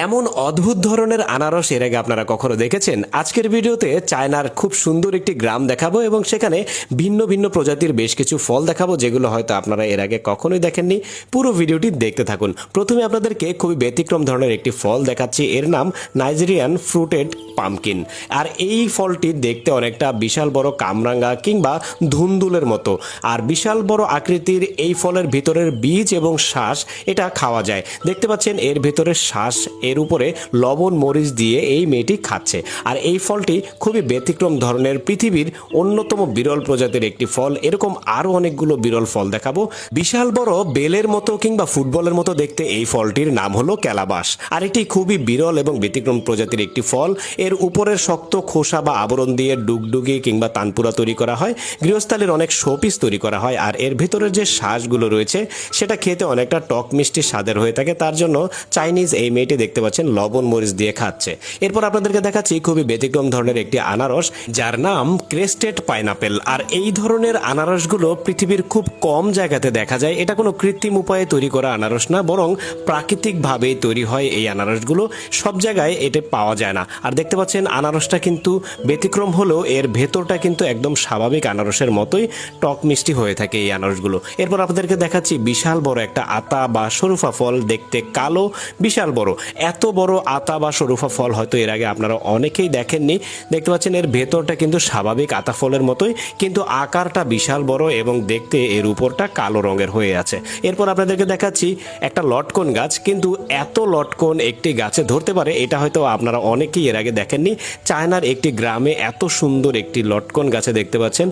এমন অদ্ভুত ধরনের আনারস এর আগে আপনারা কখনো দেখেছেন? আজকের ভিডিওতে চায়নার খুব সুন্দর একটি গ্রাম দেখাবো এবং সেখানে ভিন্ন ভিন্ন প্রজাতির বেশ কিছু ফল দেখাবো যেগুলো হয়তো আপনারা এর আগে কখনোই দেখেননি। পুরো ভিডিওটি দেখতে থাকুন। প্রথমে আপনাদেরকে খুবই ব্যতিক্রম ধরনের একটি ফল দেখাচ্ছি, এর নাম নাইজেরিয়ান ফ্রুটেড পামকিন। আর এই ফলটি দেখতে অনেকটা বিশাল বড় কামরাঙ্গা কিংবা ধুন্দুলের মতো, আর বিশাল বড় আকৃতির এই ফলের ভিতরের বীজ এবং শ্বাস এটা খাওয়া যায়। দেখতে পাচ্ছেন এর ভিতরের শ্বাস, এর উপরে লবণ মরিচ দিয়ে এই মেয়েটি খাচ্ছে। আর এই ফলটি খুবই ব্যতিক্রম ধরনের, পৃথিবীর অন্যতম বিরল প্রজাতির একটি ফল। এরকম আরও অনেকগুলো বিরল ফল দেখাবো। বিশাল বড় বেলের মতো কিংবা ফুটবলের মতো দেখতে এই ফলটির নাম হলো ক্যালাবাস। আর এটি খুবই বিরল এবং ব্যতিক্রম প্রজাতির একটি ফল। এর উপরের শক্ত খোসা বা আবরণ দিয়ে ডুগডুগি কিংবা তানপুরা তৈরি করা হয়, গৃহস্থালির অনেক শোপিস তৈরি করা হয়। আর এর ভিতরের যে শ্বাসগুলো রয়েছে সেটা খেতে অনেকটা টক মিষ্টি স্বাদের হয়ে থাকে, তার জন্য চাইনিজ এই মেয়েটি দেখতে পাচ্ছেন লবণ মরিচ দিয়ে খাচ্ছে। এরপর আপনাদেরকে দেখাচ্ছি খুবই ব্যতিক্রম ধরনের একটি আনারস যার নাম ক্রেস্টেড পাইনাপেল। আর এই ধরনের আনারসগুলো পৃথিবীর খুব কম জায়গাতে দেখা যায়। এটা কোনো কৃত্রিম উপায়ে তৈরি করা আনারস না, বরং প্রাকৃতিকভাবেই তৈরি হয় এই আনারসগুলো। সব জায়গায় এটা পাওয়া যায় না। আর দেখতে পাচ্ছেন আনারসটা কিন্তু ব্যতিক্রম হলেও এর ভেতরটা কিন্তু একদম স্বাভাবিক আনারসের মতোই টক মিষ্টি হয়ে থাকে এই আনারসগুলো। এরপর আপনাদেরকে দেখাচ্ছি বিশাল বড় একটা আতা বা শরুফা ফল, দেখতে কালো, বিশাল বড়। এত বড় আতা বা শরুফা ফল হয়তো এর আগে আপনারা অনেকেই দেখেননি। দেখতে পাচ্ছেন এর ভেতরটা কিন্তু স্বাভাবিক আতা ফলের মতোই, কিন্তু আকারটা বিশাল বড় এবং দেখতে এর উপরটা কালো রঙের হয়ে আছে। এরপর আপনাদেরকে দেখাচ্ছি একটা লটকন গাছ, কিন্তু এত লটকন একটি গাছে ধরতে পারে এটা হয়তো আপনারা অনেকেই এর আগে দেখেননি। চায়নার একটি গ্রামে এত সুন্দর একটি লটকন গাছে দেখতে পাচ্ছেন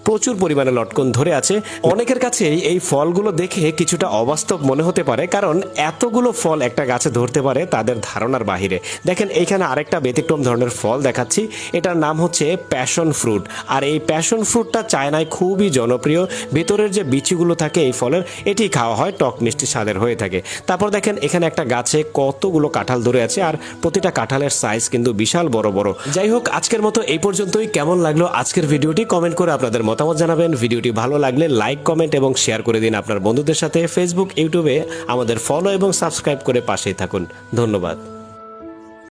প্রচুর পরিমাণে লটকন ধরে আছে। অনেকের কাছেই এই ফলগুলো দেখে কিছুটা অবাস্তব মনে হতে পারে, কারণ এতগুলো ফল একটা গাছে ধরতে পারে তাদের ধারণার বাহিরে। দেখেন এইখানে আরেকটা ব্যতিক্রম ধরনের ফল দেখাচ্ছি, এটার নাম হচ্ছে প্যাশন ফ্রুট। আর এই প্যাশন ফ্রুটটা চায়নায় খুবই জনপ্রিয়। ভেতরের যে বিচিগুলো থাকে এই ফলের, এটি খাওয়া হয়, টক মিষ্টি স্বাদের হয়ে থাকে। তারপর দেখেন এখানে একটা গাছে কতগুলো কাঁঠাল ধরে আছে, আর প্রতিটা কাঁঠালের সাইজ কিন্তু বিশাল বড় বড়। যাই হোক, আজকের মতো এই পর্যন্তই। কেমন লাগলো আজকের ভিডিওটি কমেন্ট করে আপনাদের মতামত জানাবেন। ভিডিওটি ভালো লাগলে লাইক, কমেন্ট এবং শেয়ার করে দিন আপনার বন্ধুদের সাথে। ফেসবুক, ইউটিউবে আমাদের ফলো এবং সাবস্ক্রাইব করে পাশেই থাকুন। ধন্যবাদ।